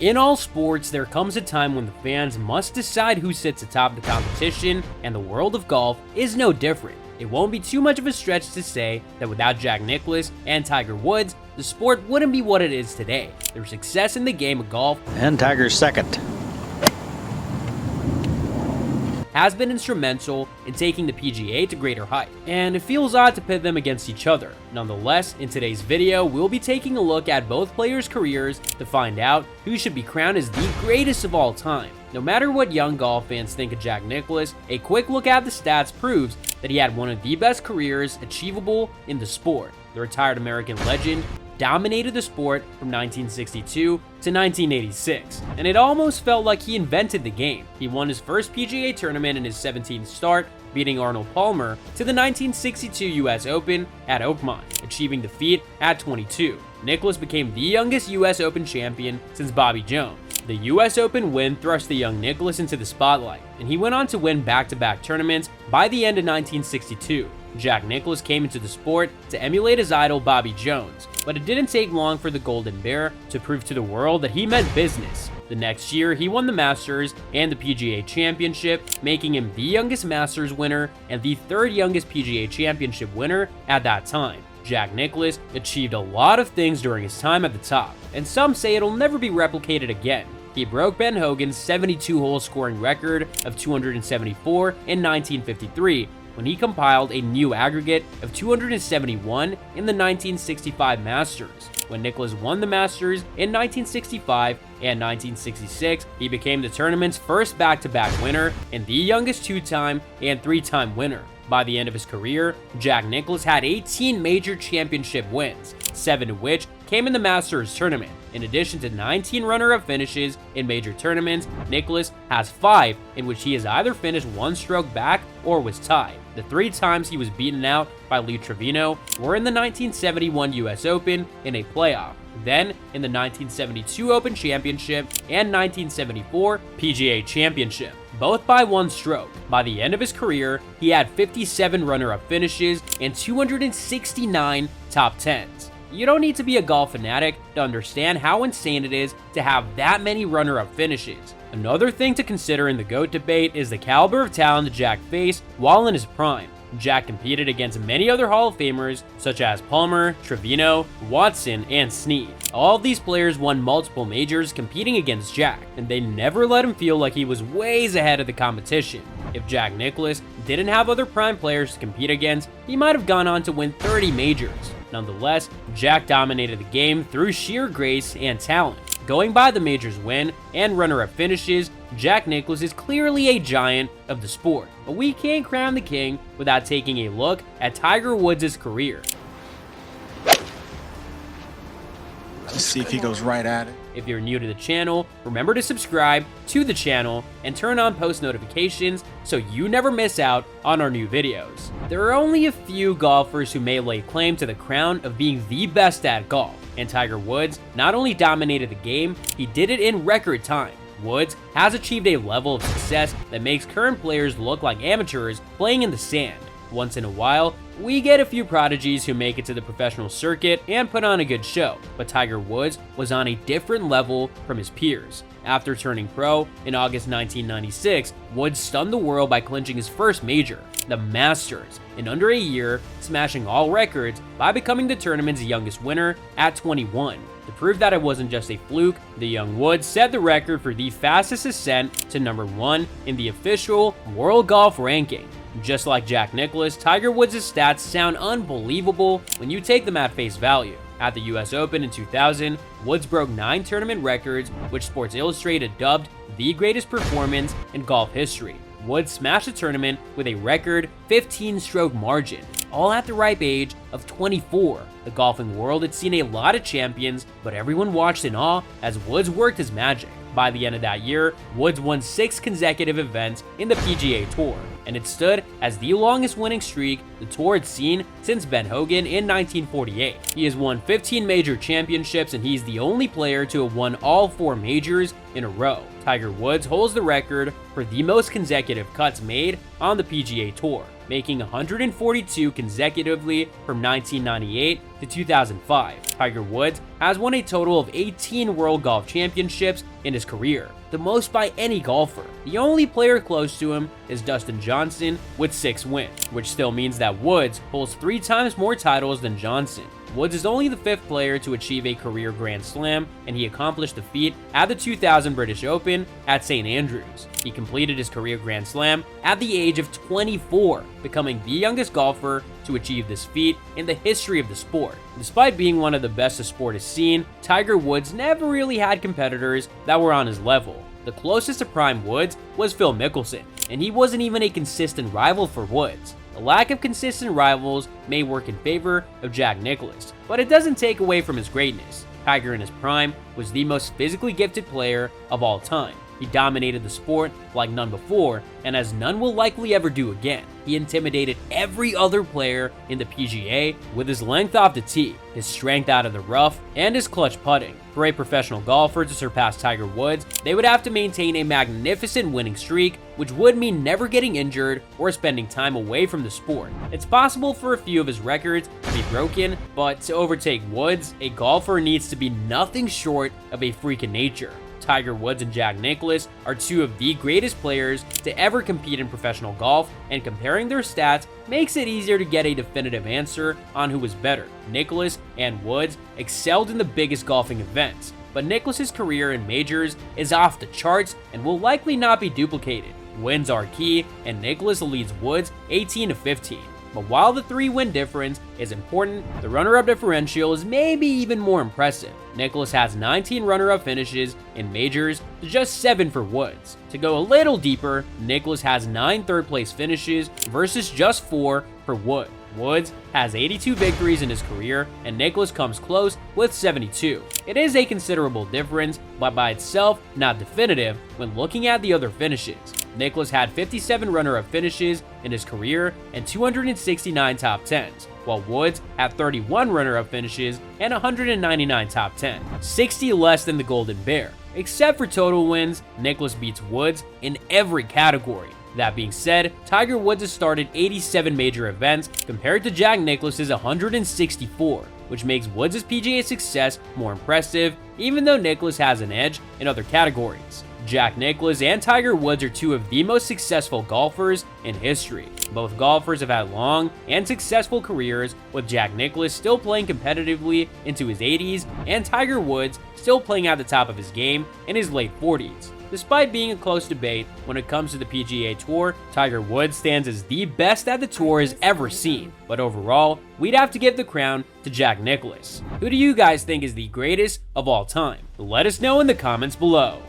In all sports, there comes a time when the fans must decide who sits atop the competition, and the world of golf is no different. It won't be too much of a stretch to say that without Jack Nicklaus and Tiger Woods, the sport wouldn't be what it is today. Their success in the game of golf, and Tiger's second, has been instrumental in taking the PGA to greater heights, and it feels odd to pit them against each other. Nonetheless, in today's video, we'll be taking a look at both players' careers to find out who should be crowned as the greatest of all time. No matter what young golf fans think of Jack Nicklaus, a quick look at the stats proves that he had one of the best careers achievable in the sport. The retired American legend dominated the sport from 1962 to 1986, and it almost felt like he invented the game. He won his first PGA tournament in his 17th start, beating Arnold Palmer to the 1962 US Open at Oakmont, achieving the feat at 22. Nicklaus became the youngest US Open champion since Bobby Jones. The US Open win thrust the young Nicklaus into the spotlight, and he went on to win back-to-back tournaments by the end of 1962. Jack Nicklaus came into the sport to emulate his idol Bobby Jones, but it didn't take long for the Golden Bear to prove to the world that he meant business. The next year, he won the Masters and the PGA Championship, making him the youngest Masters winner and the third youngest PGA Championship winner at that time. Jack Nicklaus achieved a lot of things during his time at the top, and some say it'll never be replicated again. He broke Ben Hogan's 72-hole scoring record of 274 in 1953, when he compiled a new aggregate of 271 in the 1965 Masters. When Nicklaus won the Masters in 1965 and 1966, he became the tournament's first back-to-back winner and the youngest two-time and three-time winner. By the end of his career, Jack Nicklaus had 18 major championship wins, 7 of which came in the Masters tournament. In addition to 19 runner-up finishes in major tournaments, Nicklaus has 5 in which he has either finished one stroke back or was tied. The 3 times he was beaten out by Lee Trevino were in the 1971 US Open in a playoff, then in the 1972 Open Championship and 1974 PGA Championship, both by one stroke. By the end of his career, he had 57 runner-up finishes and 269 top 10s. You don't need to be a golf fanatic to understand how insane it is to have that many runner-up finishes. Another thing to consider in the GOAT debate is the caliber of talent Jack faced while in his prime. Jack competed against many other Hall of Famers such as Palmer, Trevino, Watson, and Snead. All of these players won multiple majors competing against Jack, and they never let him feel like he was ways ahead of the competition. If Jack Nicklaus didn't have other prime players to compete against, he might have gone on to win 30 majors. Nonetheless, Jack dominated the game through sheer grace and talent. Going by the majors win and runner-up finishes, Jack Nicklaus is clearly a giant of the sport. But we can't crown the king without taking a look at Tiger Woods' career. Let's see if he goes right at it. If you're new to the channel, remember to subscribe to the channel and turn on post notifications so you never miss out on our new videos. There are only a few golfers who may lay claim to the crown of being the best at golf, and Tiger Woods not only dominated the game, he did it in record time. Woods has achieved a level of success that makes current players look like amateurs playing in the sand. Once in a while, we get a few prodigies who make it to the professional circuit and put on a good show, but Tiger Woods was on a different level from his peers. After turning pro in August 1996, Woods stunned the world by clinching his first major, the Masters, in under a year, smashing all records by becoming the tournament's youngest winner at 21. To prove that it wasn't just a fluke, the young Woods set the record for the fastest ascent to number 1 in the official World Golf Ranking. Just like Jack Nicklaus, Tiger Woods' stats sound unbelievable when you take them at face value. At the US Open in 2000, Woods broke 9 tournament records, which Sports Illustrated dubbed the greatest performance in golf history. Woods smashed the tournament with a record 15-stroke margin, all at the ripe age of 24. The golfing world had seen a lot of champions, but everyone watched in awe as Woods worked his magic. By the end of that year, Woods won 6 consecutive events in the PGA Tour, and it stood as the longest winning streak the tour had seen since Ben Hogan in 1948. He has won 15 major championships, and he's the only player to have won all 4 majors in a row. Tiger Woods holds the record for the most consecutive cuts made on the PGA Tour, making 142 consecutively from from 1998 to 2005, Tiger Woods has won a total of 18 World Golf Championships in his career, the most by any golfer. The only player close to him is Dustin Johnson with 6 wins, which still means that Woods holds 3 times more titles than Johnson. Woods is only the 5th player to achieve a career Grand Slam, and he accomplished the feat at the 2000 British Open at St. Andrews. He completed his career Grand Slam at the age of 24, becoming the youngest golfer to achieve this feat in the history of the sport. Despite being one of the best the sport has seen, Tiger Woods never really had competitors that were on his level. The closest to prime Woods was Phil Mickelson, and he wasn't even a consistent rival for Woods. The lack of consistent rivals may work in favor of Jack Nicklaus, but it doesn't take away from his greatness. Tiger in his prime was the most physically gifted player of all time. He dominated the sport like none before, and as none will likely ever do again. He intimidated every other player in the PGA with his length off the tee, his strength out of the rough, and his clutch putting. For a professional golfer to surpass Tiger Woods, they would have to maintain a magnificent winning streak, which would mean never getting injured or spending time away from the sport. It's possible for a few of his records to be broken, but to overtake Woods, a golfer needs to be nothing short of a freak of nature. Tiger Woods and Jack Nicklaus are 2 of the greatest players to ever compete in professional golf, and comparing their stats makes it easier to get a definitive answer on who was better. Nicklaus and Woods excelled in the biggest golfing events, but Nicklaus's career in majors is off the charts and will likely not be duplicated. Wins are key, and Nicklaus leads Woods 18-15. But while the 3-win difference is important, the runner-up differential is maybe even more impressive. Nicklaus has 19 runner-up finishes in majors to just 7 for Woods. To go a little deeper, Nicklaus has 9 third-place finishes versus just 4 for Woods. Woods has 82 victories in his career, and Nicklaus comes close with 72. It is a considerable difference, but by itself not definitive when looking at the other finishes. Nicklaus had 57 runner-up finishes in his career and 269 top 10s, while Woods had 31 runner-up finishes and 199 top 10, 60 less than the Golden Bear. Except for total wins, Nicklaus beats Woods in every category. That being said, Tiger Woods has started 87 major events compared to Jack Nicklaus's 164, which makes Woods' PGA success more impressive, even though Nicklaus has an edge in other categories. Jack Nicklaus and Tiger Woods are 2 of the most successful golfers in history. Both golfers have had long and successful careers, with Jack Nicklaus still playing competitively into his 80s and Tiger Woods still playing at the top of his game in his late 40s. Despite being a close debate when it comes to the PGA Tour, Tiger Woods stands as the best that the tour has ever seen. But overall, we'd have to give the crown to Jack Nicklaus. Who do you guys think is the greatest of all time? Let us know in the comments below.